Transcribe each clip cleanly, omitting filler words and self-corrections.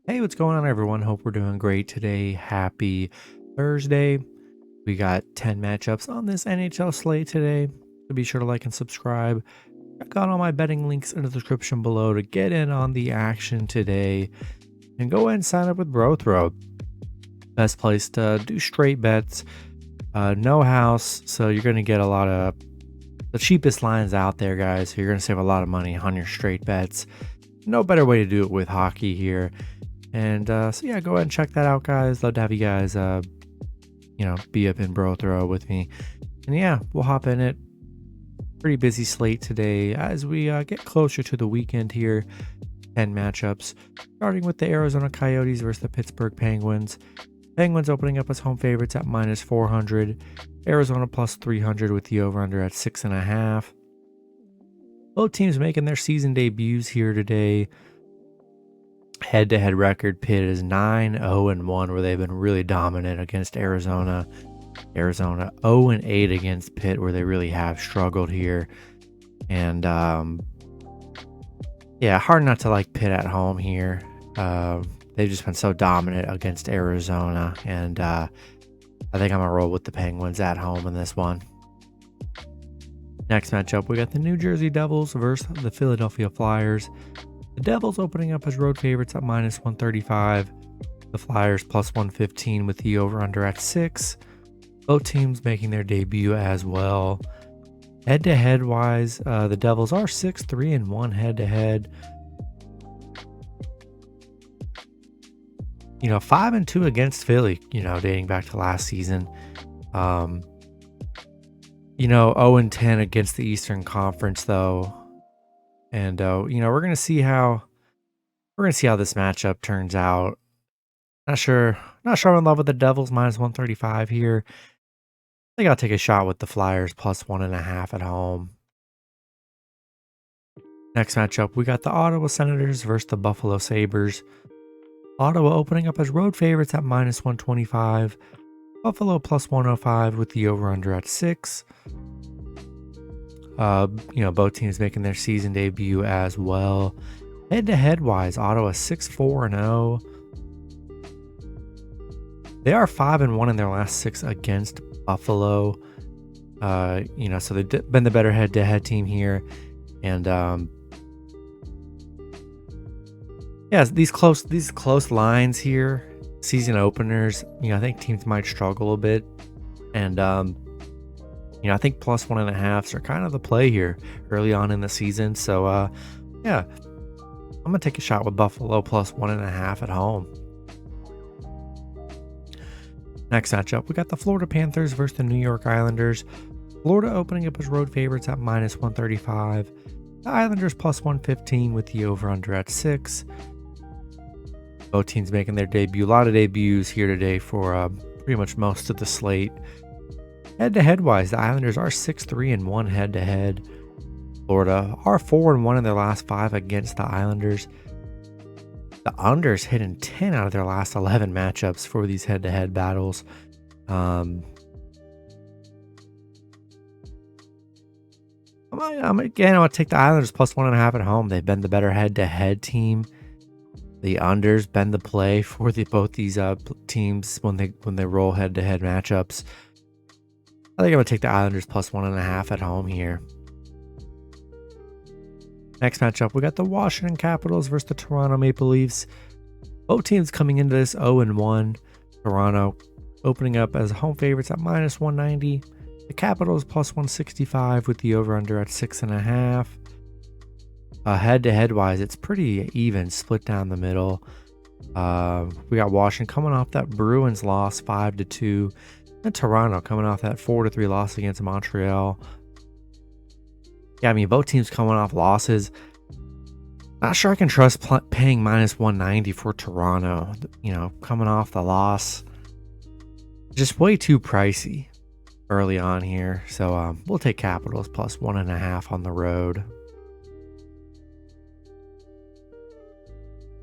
Hey, what's going on, everyone? Hope we're doing great today. Happy Thursday. We got 10 matchups on this NHL slate today. So be sure to like and subscribe. Check out all my betting links in the description below to get in on the action today. And go ahead and sign up with BroThrow. Best place to do straight bets. No house, so you're going to get a lot of the cheapest lines out there, guys. So you're going to save a lot of money on your straight bets. No better way to do it with hockey here. And so yeah, go ahead and check that out, guys. Love to have you guys, be up in BroThrow with me. And yeah, we'll hop in it. Pretty busy slate today as we get closer to the weekend here. 10 matchups, starting with the Arizona Coyotes versus the Pittsburgh Penguins. Penguins opening up as home favorites at minus 400. Arizona plus 300 with the over-under at 6.5. Both teams making their season debuts here today. Head-to-head record, Pitt is 9-0-1, where they've been really dominant against Arizona. Arizona 0-8 against Pitt, where they really have struggled here. And hard not to like Pitt at home here. They've just been so dominant against Arizona, and I think I'm gonna roll with the Penguins at home in this one. Next matchup, we got the New Jersey Devils versus the Philadelphia Flyers. The Devils opening up as road favorites at minus 135. The Flyers plus 115 with the over-under at 6. Both teams making their debut as well. Head-to-head wise, the Devils are 6-3-1 head-to-head. 5-2 against Philly, dating back to last season. 0-10 against the Eastern Conference, though. And we're gonna see how this matchup turns out. Not sure I'm in love with the Devils minus 135 here. I think I'll take a shot with the Flyers plus 1.5 at home. Next matchup, we got the Ottawa Senators versus the Buffalo Sabres. Ottawa opening up as road favorites at minus 125. Buffalo plus 105 with the over-under at 6. Both teams making their season debut as well. Head-to-head wise, Ottawa 6-4-0. They are 5-1 in their last 6 against Buffalo. So they've been the better head-to-head team here. And these close lines here, season openers, I think teams might struggle a bit. And I think plus 1.5s are kind of the play here early on in the season. So, I'm going to take a shot with Buffalo plus 1.5 at home. Next matchup, we got the Florida Panthers versus the New York Islanders. Florida opening up as road favorites at minus 135. The Islanders plus 115 with the over-under at 6. Both teams making their debut. A lot of debuts here today for pretty much most of the slate. Head-to-head wise, the Islanders are 6-3-1 head-to-head. Florida are 4-1 in their last 5 against the Islanders. The unders hit in 10 out of their last 11 matchups for these head-to-head battles. I'm going to take the Islanders plus 1.5 at home. They've been the better head-to-head team. The unders been the play for both these teams when they roll head-to-head matchups. I think I'm going to take the Islanders plus 1.5 at home here. Next matchup, we got the Washington Capitals versus the Toronto Maple Leafs. Both teams coming into this 0-1. Toronto opening up as home favorites at minus 190. The Capitals plus 165 with the over-under at 6.5. Head-to-head wise, it's pretty even, split down the middle. We got Washington coming off that Bruins loss 5-2. And Toronto coming off that 4-3 loss against Montreal. Both teams coming off losses. Not sure I can trust paying minus 190 for Toronto. Coming off the loss. Just way too pricey early on here. So we'll take Capitals plus 1.5 on the road.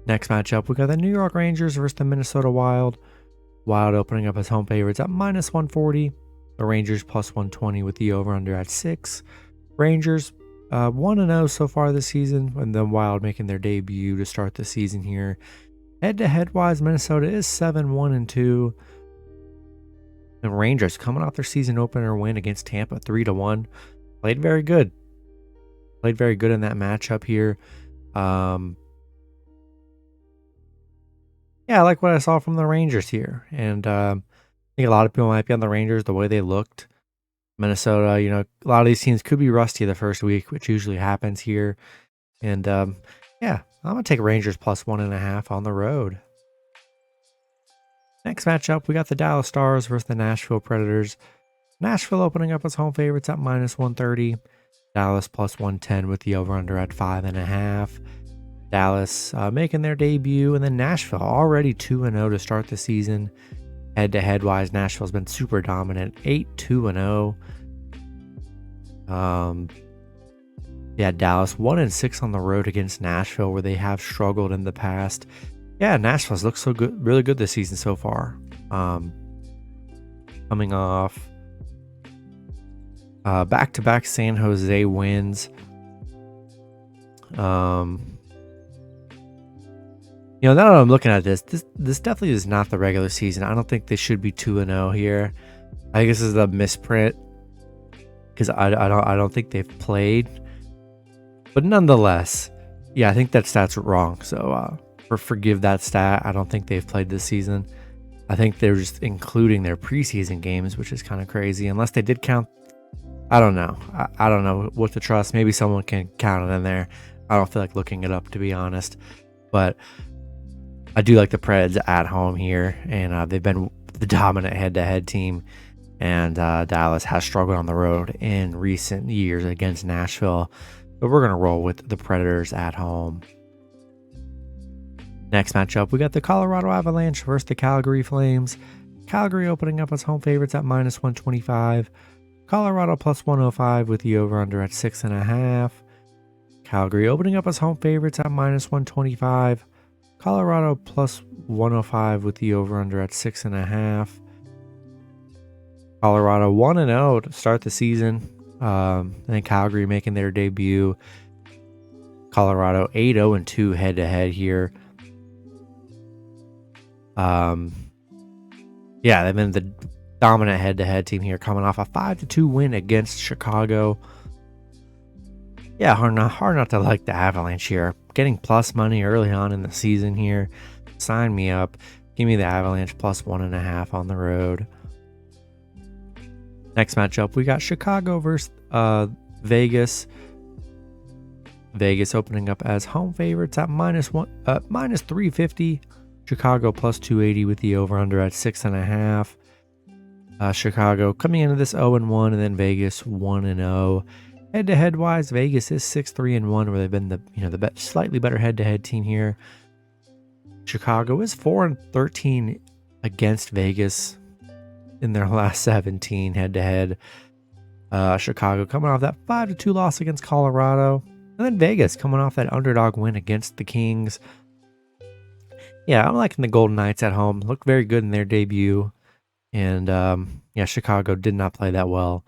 Next matchup, we got the New York Rangers versus the Minnesota Wild. Wild opening up as home favorites at minus 140. The Rangers plus 120 with the over-under at 6. Rangers 1-0 so far this season, and then Wild making their debut to start the season here. Head-to-head wise, Minnesota is 7-1-2. And Rangers coming off their season opener win against Tampa 3-1. Played very good. Played very good in that matchup here. Yeah, I like what I saw from the Rangers here. And I think a lot of people might be on the Rangers the way they looked. Minnesota, you know, a lot of these teams could be rusty the first week, which usually happens here. And yeah, I'm going to take Rangers plus 1.5 on the road. Next matchup, we got the Dallas Stars versus the Nashville Predators. Nashville opening up as home favorites at -130. Dallas plus 110 with the over-under at 5.5. Dallas making their debut, and then Nashville already 2-0 to start the season. Head-to-head wise, Nashville's been super dominant, 8-2-0. Yeah, Dallas 1-6 on the road against Nashville, where they have struggled in the past. Yeah, Nashville's looked so good, really good this season so far. Coming off back-to-back San Jose wins. You know, now that I'm looking at this definitely is not the regular season. I don't think they should be 2-0 here. I think this is a misprint because I don't think they've played. But nonetheless, yeah, I think that stat's wrong. So forgive that stat. I don't think they've played this season. I think they're just including their preseason games, which is kind of crazy. Unless they did count. I don't know. I don't know what to trust. Maybe someone can count it in there. I don't feel like looking it up, to be honest. But I do like the Preds at home here, and they've been the dominant head-to-head team, and Dallas has struggled on the road in recent years against Nashville, but we're going to roll with the Predators at home. Next matchup, we got the Colorado Avalanche versus the Calgary Flames. Calgary opening up as home favorites at -125. Colorado plus 105 with the over-under at 6.5. Calgary opening up as home favorites at -125. Colorado plus 105 with the over-under at 6.5. Colorado 1-0 to start the season. And then Calgary making their debut. Colorado 8-0-2 head-to-head here. Yeah, they've been the dominant head-to-head team here, coming off a 5-2 win against Chicago. Yeah, hard not to like the Avalanche here. Getting plus money early on in the season here. Sign me up. Give me the Avalanche plus 1.5 on the road. Next matchup, we got Chicago versus Vegas. Vegas opening up as home favorites at -350. Chicago plus 280 with the over-under at 6.5. Chicago coming into this 0-1, and then Vegas 1-0. Head-to-head wise, Vegas is 6-3-1, where they've been the slightly better head-to-head team here. Chicago is 4-13 against Vegas in their last 17 head-to-head. Chicago coming off that 5-2 loss against Colorado, and then Vegas coming off that underdog win against the Kings. Yeah, I'm liking the Golden Knights at home. Looked very good in their debut, and yeah, Chicago did not play that well.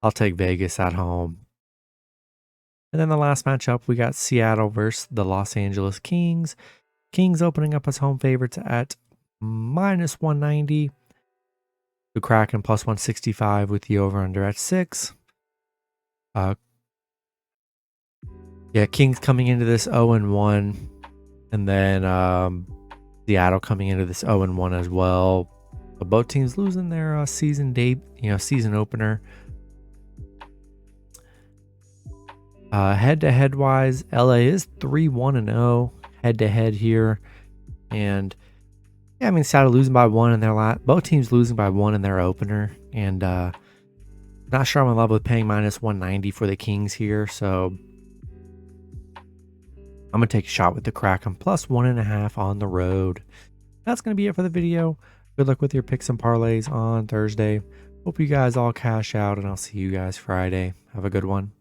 I'll take Vegas at home. And then the last matchup, we got Seattle versus the Los Angeles Kings. Kings opening up as home favorites at -190. The Kraken plus 165 with the over-under at 6. Yeah, Kings coming into this 0-1, and then Seattle coming into this 0-1 as well. But both teams losing their season opener. Head-to-head wise, LA is 3-1-0 head-to-head here, and yeah, I mean, Seattle losing by 1 in their both teams losing by 1 in their opener, and not sure I'm in love with paying -190 for the Kings here, so I'm gonna take a shot with the Kraken plus 1.5 on the road. That's gonna be it for the video. Good luck with your picks and parlays on Thursday. Hope you guys all cash out, and I'll see you guys Friday. Have a good one.